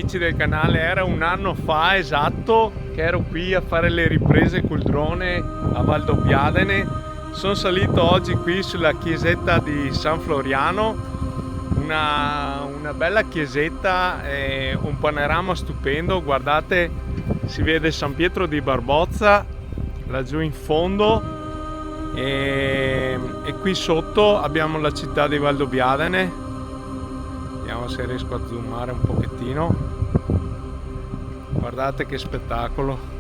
amici del canale, era un anno fa esatto che ero qui a fare le riprese col drone a Valdobbiadene. Sono salito oggi qui sulla chiesetta di San Floriano, una bella chiesetta, un panorama stupendo. Guardate, si vede San Pietro di Barbozza laggiù in fondo e qui sotto abbiamo la città di Valdobbiadene. Vediamo se riesco a zoomare un pochettino. Guardate che spettacolo.